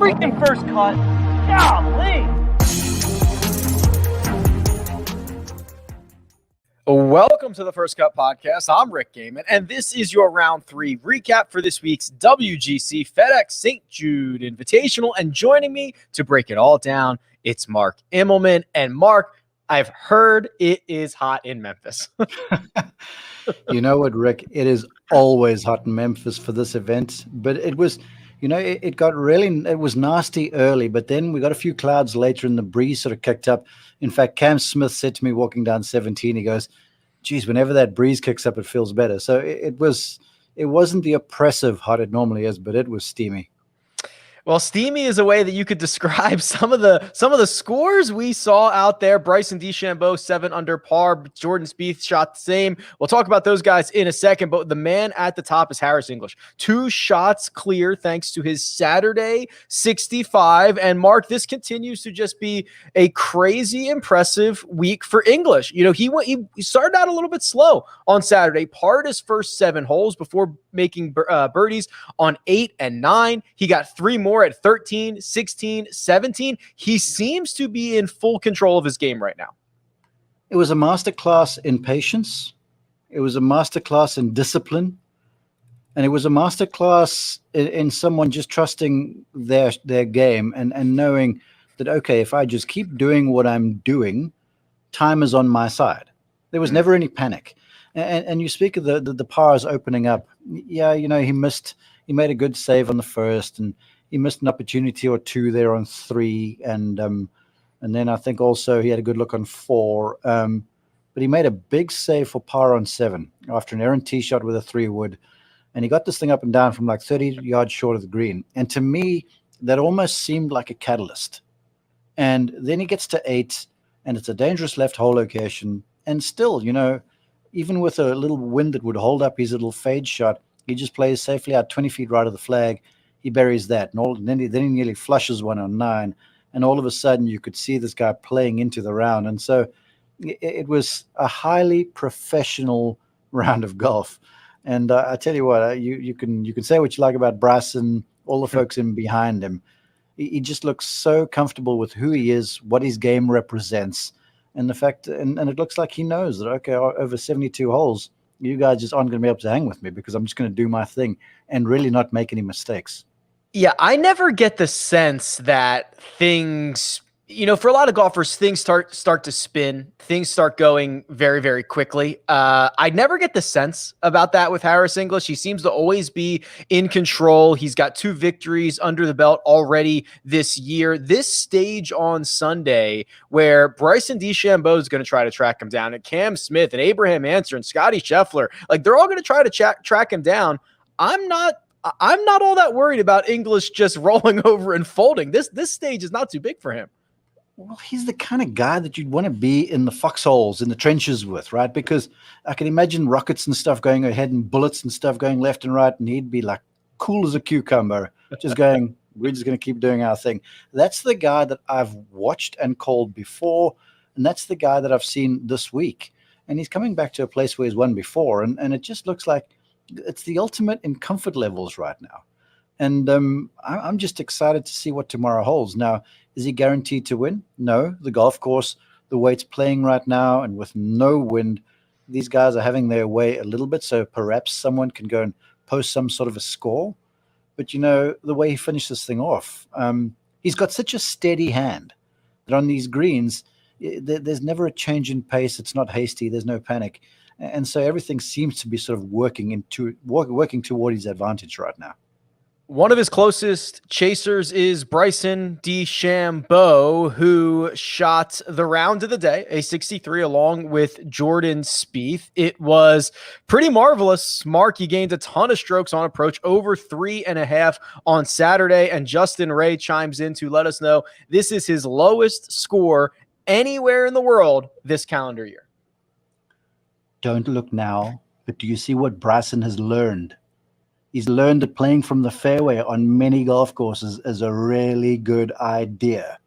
freaking first cut. Golly. Welcome to the First Cut Podcast. I'm Rick Gehman, and this is your round 3 recap for this week's WGC FedEx St. Jude Invitational. And joining me to break it all down, it's Mark Immelman. And Mark, I've heard it is hot in Memphis. You know what, Rick? It is always hot in Memphis for this event, but it was, it was nasty early, but then we got a few clouds later and the breeze sort of kicked up. In fact, Cam Smith said to me walking down 17, he goes, geez, whenever that breeze kicks up, it feels better. So it wasn't the oppressive hot it normally is, but it was steamy. Well, steamy is a way that you could describe some of the scores we saw out there. Bryson D Shambo, 7 under par. Jordan Spieth shot the same. We'll talk about those guys in a second, but the man at the top is Harris English. 2 shots clear thanks to his Saturday 65. And Mark, this continues to just be a crazy impressive week for English. He started out a little bit slow on Saturday, parred his first 7 holes before making birdies on 8 and 9. He got 3 more at 13, 16, 17. He seems to be in full control of his game right now. It was a masterclass in patience. It was a masterclass in discipline. And it was a masterclass in someone just trusting their game and knowing that, okay, if I just keep doing what I'm doing, time is on my side. There was never any panic. And you speak of the pars opening up. Yeah, he made a good save on the first, and he missed an opportunity or 2 there on 3, and then I think also he had a good look on 4. But he made a big save for par on 7 after an errant tee shot with a 3-wood, and he got this thing up and down from like 30 yards short of the green. And to me, that almost seemed like a catalyst. And then he gets to 8, and it's a dangerous left hole location, and still, even with a little wind that would hold up his little fade shot, he just plays safely out 20 feet right of the flag. He buries that, and then he nearly flushes one on 9, and all of a sudden you could see this guy playing into the round. And so it was a highly professional round of golf. And I tell you what, you can say what you like about Bryson, all the folks in behind him. He just looks so comfortable with who he is, what his game represents, and the fact, and it looks like he knows that, okay, over 72 holes, you guys just aren't going to be able to hang with me because I'm just going to do my thing and really not make any mistakes. Yeah, I never get the sense that things, for a lot of golfers, things start to spin. Things start going very, very quickly. I never get the sense about that with Harris English. He seems to always be in control. He's got 2 victories under the belt already this year. This stage on Sunday where Bryson D Shambo is going to try to track him down, and Cam Smith and Abraham Ancer and Scotty Scheffler, like they're all going to try to track him down. I'm not all that worried about English just rolling over and folding. This stage is not too big for him. Well, he's the kind of guy that you'd want to be in the foxholes, in the trenches with, right? Because I can imagine rockets and stuff going ahead and bullets and stuff going left and right, and he'd be like cool as a cucumber, just going, we're just going to keep doing our thing. That's the guy that I've watched and called before, and that's the guy that I've seen this week. And he's coming back to a place where he's won before, and it just looks like it's the ultimate in comfort levels right now. And I'm just excited to see what tomorrow holds. Now, is he guaranteed to win? No. The golf course, the way it's playing right now, and with no wind, these guys are having their way a little bit, so perhaps someone can go and post some sort of a score. But, the way he finished this thing off, he's got such a steady hand that on these greens, there's never a change in pace. It's not hasty. There's no panic. And so everything seems to be sort of working toward his advantage right now. One of his closest chasers is Bryson D Shambo, who shot the round of the day, a 63, along with Jordan Spieth. It was pretty marvelous. Mark, he gained a ton of strokes on approach, over 3.5 on Saturday, and Justin Ray chimes in to let us know this is his lowest score anywhere in the world this calendar year. Don't look now, but do you see what Bryson has learned? He's learned that playing from the fairway on many golf courses is a really good idea,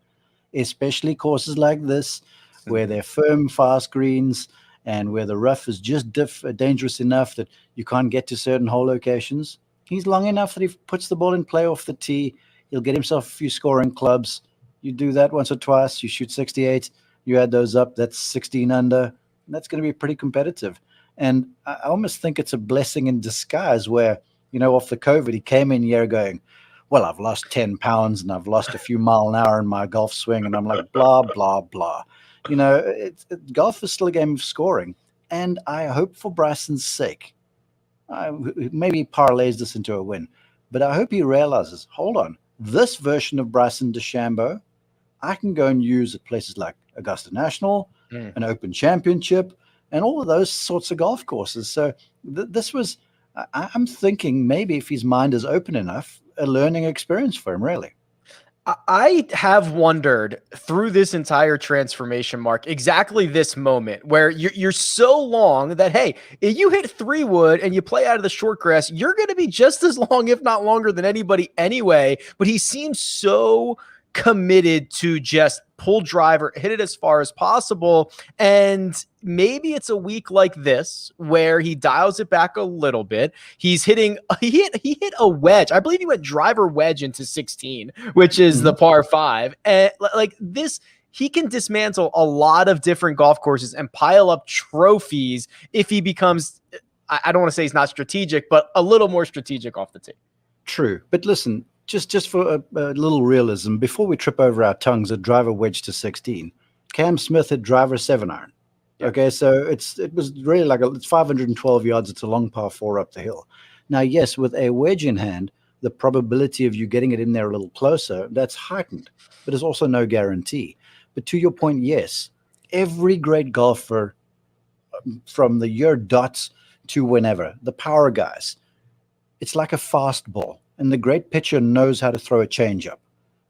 especially courses like this where they're firm, fast greens and where the rough is just dangerous enough that you can't get to certain hole locations. He's long enough that he puts the ball in play off the tee. He'll get himself a few scoring clubs. You do that once or twice, you shoot 68, you add those up, that's 16 under, and that's going to be pretty competitive. And I almost think it's a blessing in disguise where, off the COVID, he came in here going, well, I've lost 10 pounds and I've lost a few mile an hour in my golf swing. And I'm like, blah, blah, blah. Golf is still a game of scoring. And I hope for Bryson's sake, maybe he parlays this into a win, but I hope he realizes, hold on, this version of Bryson DeChambeau, I can go and use at places like Augusta National, an Open Championship, and all of those sorts of golf courses. So this was, I'm thinking maybe if his mind is open enough, a learning experience for him, really. I have wondered through this entire transformation, Mark, exactly this moment where you're so long that, hey, if you hit 3-wood and you play out of the short grass, you're going to be just as long, if not longer, than anybody anyway. But he seems so committed to just pull driver, hit it as far as possible. And maybe it's a week like this where he dials it back a little bit. He's hitting, he hit a wedge. I believe he went driver wedge into 16, which is the par 5. And like this, he can dismantle a lot of different golf courses and pile up trophies if he becomes, I don't want to say he's not strategic, but a little more strategic off the tee. True. But listen, just for a little realism, before we trip over our tongues, a driver wedge to 16. Cam Smith had driver 7-iron. Okay, so it was really like it's 512 yards. It's a long par 4 up the hill. Now, yes, with a wedge in hand, the probability of you getting it in there a little closer, that's heightened, but there's also no guarantee. But to your point, yes, every great golfer from the year dots to whenever, the power guys, it's like a fastball. And the great pitcher knows how to throw a changeup.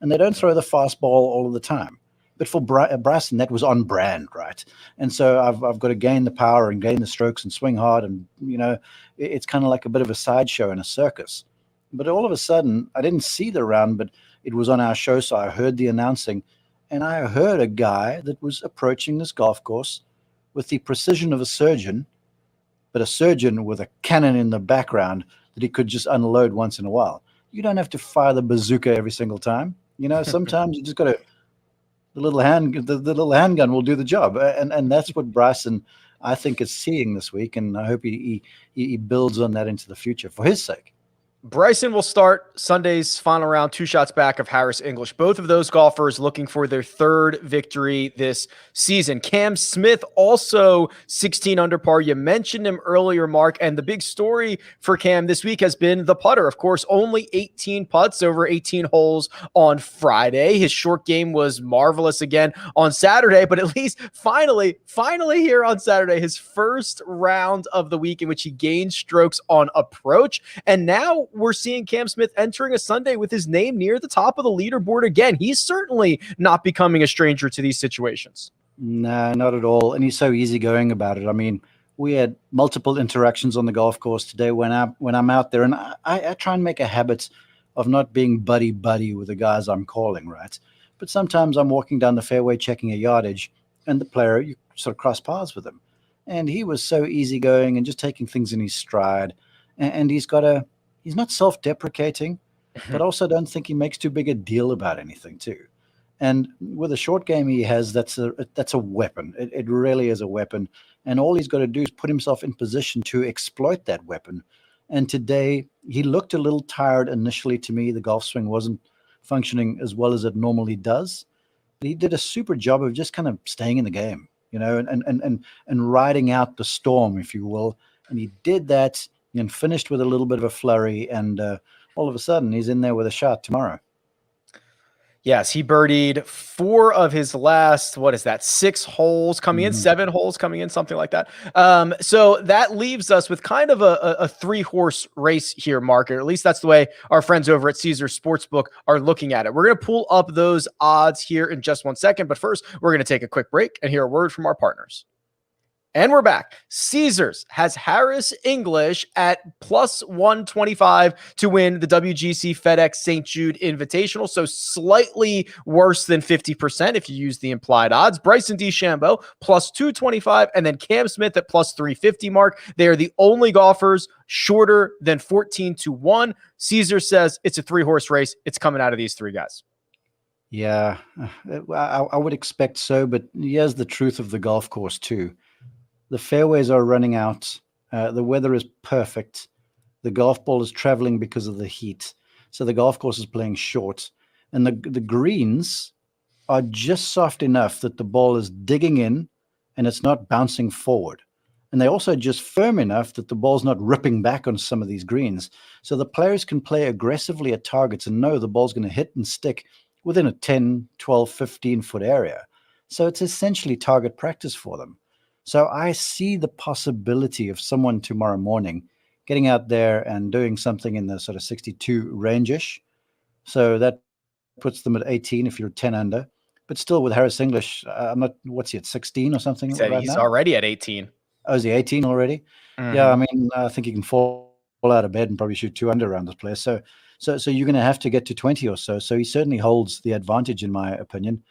And they don't throw the fastball all of the time. But for Bryson, that was on brand, right? And so I've got to gain the power and gain the strokes and swing hard. And, it's kind of like a bit of a sideshow in a circus. But all of a sudden, I didn't see the round, but it was on our show. So I heard the announcing. And I heard a guy that was approaching this golf course with the precision of a surgeon, but a surgeon with a cannon in the background that he could just unload once in a while. You don't have to fire the bazooka every single time. Sometimes you just got to, the little handgun will do the job. And that's what Bryson, I think, is seeing this week. And I hope he builds on that into the future for his sake. Bryson will start Sunday's final round 2 shots back of Harris English. Both of those golfers looking for their 3rd victory this season. Cam Smith also 16 under par. You mentioned him earlier, Mark, and the big story for Cam this week has been the putter. Of course, only 18 putts over 18 holes on Friday. His short game was marvelous again on Saturday, but at least finally here on Saturday, his first round of the week in which he gained strokes on approach. And now we're seeing Cam Smith entering a Sunday with his name near the top of the leaderboard again. He's certainly not becoming a stranger to these situations. No, not at all. And he's so easygoing about it. I mean, we had multiple interactions on the golf course today when I'm out there, and I try and make a habit of not being buddy-buddy with the guys I'm calling, right? But sometimes I'm walking down the fairway checking a yardage, and the player, you sort of cross paths with him. And he was so easygoing and just taking things in his stride. And he's not self-deprecating, but also don't think he makes too big a deal about anything too. And with a short game he has, that's a weapon. It really is a weapon. And all he's got to do is put himself in position to exploit that weapon. And today he looked a little tired initially to me. The golf swing wasn't functioning as well as it normally does. But he did a super job of just kind of staying in the game, and riding out the storm, if you will. And he did that and finished with a little bit of a flurry, and all of a sudden he's in there with a shot tomorrow. Yes, he birdied 4 of his last, 6 holes coming in, 7 holes coming in, something like that. So that leaves us with kind of a 3-horse race here, Mark, or at least that's the way our friends over at Caesar Sportsbook are looking at it. We're going to pull up those odds here in just one second, but first we're going to take a quick break and hear a word from our partners. And we're back. Caesars has Harris English at plus 125 to win the WGC FedEx St. Jude Invitational. So slightly worse than 50% if you use the implied odds. Bryson D Shambo plus 225, and then Cam Smith at plus 350 mark. They are the only golfers shorter than 14-1. Caesar says it's a 3-horse race. It's coming out of these 3 guys. Yeah, I would expect so, but here's the truth of the golf course too. The fairways are running out. The weather is perfect. The golf ball is traveling because of the heat. So the golf course is playing short. And the greens are just soft enough that the ball is digging in and it's not bouncing forward. And they're also just firm enough that the ball's not ripping back on some of these greens. So the players can play aggressively at targets and know the ball's going to hit and stick within a 10, 12, 15-foot area. So it's essentially target practice for them. So I see the possibility of someone tomorrow morning getting out there and doing something in the sort of 62 range-ish. So that puts them at 18 if you're 10 under. But still with Harris English, I'm not, what's he at 16 or something right He's now? already at 18. Oh, is he 18 already? Mm-hmm. Yeah, I mean, I think he can fall out of bed and probably shoot 2 under around this place. So you're going to have to get to 20 or so. So he certainly holds the advantage, in my opinion.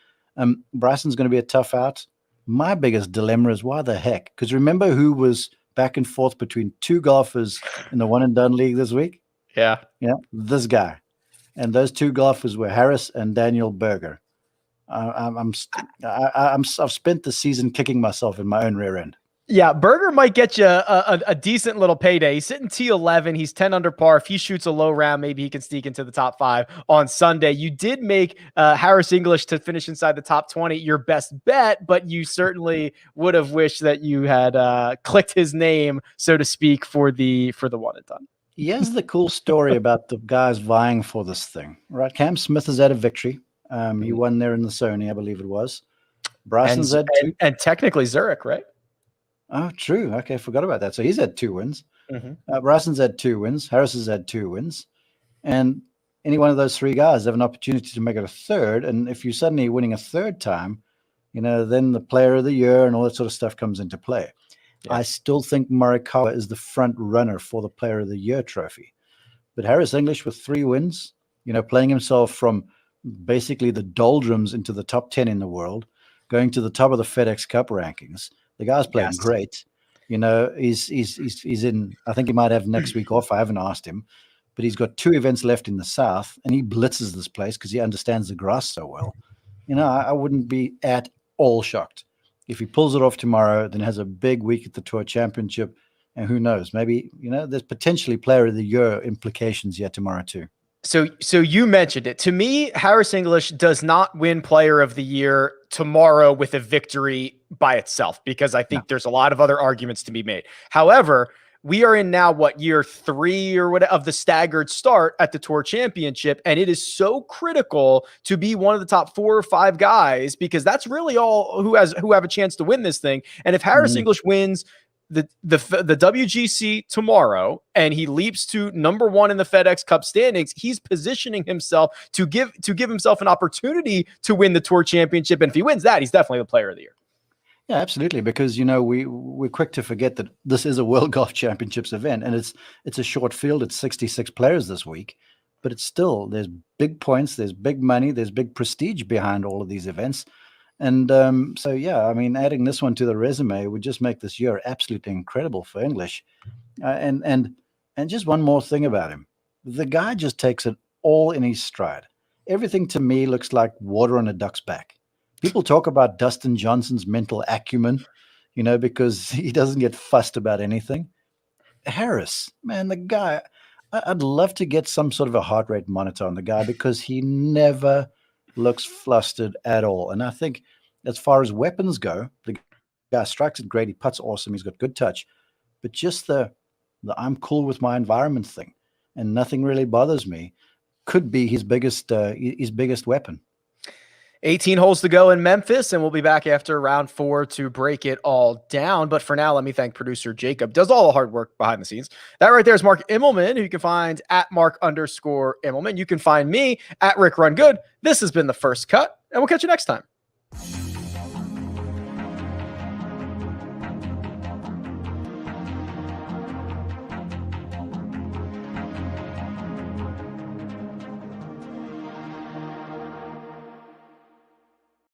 Bryson's going to be a tough out. My biggest dilemma is why the heck? Because remember who was back and forth between 2 golfers in the one and done league this week? Yeah. Yeah, this guy. And those 2 golfers were Harris and Daniel Berger. I've spent the season kicking myself in my own rear end. Yeah, Berger might get you a decent little payday. He's sitting T11. He's 10 under par. If he shoots a low round, maybe he can sneak into the top 5 on Sunday. You did make Harris English to finish inside the top 20 your best bet, but you certainly would have wished that you had clicked his name, so to speak, for the one and done. Here's the cool story about the guys vying for this thing, right? Cam Smith has had a victory. He won there in the Sony, I believe it was. Bryson's had 2. And technically Zurich, right? Oh, true. Okay, forgot about that. So he's had 2 wins. Bryson's had 2 wins. Harris has had 2 wins. And any one of those 3 guys have an opportunity to make it a third. And if you're suddenly winning a third time, then the player of the year and all that sort of stuff comes into play. Yeah. I still think Morikawa is the front runner for the player of the year trophy. But Harris English with 3 wins, playing himself from basically the doldrums into the top 10 in the world, going to the top of the FedEx Cup rankings. The guy's playing great. He's in, I think he might have next week off. I haven't asked him, but he's got 2 events left in the South and he blitzes this place because he understands the grass so well. I wouldn't be at all shocked if he pulls it off tomorrow, then has a big week at the Tour Championship. And who knows, maybe, there's potentially player of the year implications yet tomorrow too. So you mentioned it. To me, Harris English does not win player of the year tomorrow with a victory by itself, because I think there's a lot of other arguments to be made. However, we are in now year 3 or whatever of the staggered start at the Tour Championship. And it is so critical to be one of the top 4 or 5 guys, because that's really all who have a chance to win this thing. And if Harris English wins the WGC tomorrow and he leaps to number 1 in the FedEx Cup standings, he's positioning himself to give himself an opportunity to win the Tour Championship. And if he wins that, he's definitely the player of the year. Yeah, absolutely. Because, we're quick to forget that this is a World Golf Championships event and it's a short field. It's 66 players this week, but it's still, there's big points, there's big money, there's big prestige behind all of these events. And so, yeah, I mean, adding this one to the resume would just make this year absolutely incredible for English. And just one more thing about him. The guy just takes it all in his stride. Everything to me looks like water on a duck's back. People talk about Dustin Johnson's mental acumen, because he doesn't get fussed about anything. Harris, man, the guy, I'd love to get some sort of a heart rate monitor on the guy because he never looks flustered at all. And I think as far as weapons go, the guy strikes it great. He putts awesome. He's got good touch. But just the I'm cool with my environment thing and nothing really bothers me could be his biggest weapon. 18 holes to go in Memphis, and we'll be back after round 4 to break it all down. But for now, let me thank producer Jacob. Does all the hard work behind the scenes. That right there is Mark Immelman, who you can find at Mark_Immelman. You can find me at Rick Run Good. This has been The First Cut, and we'll catch you next time.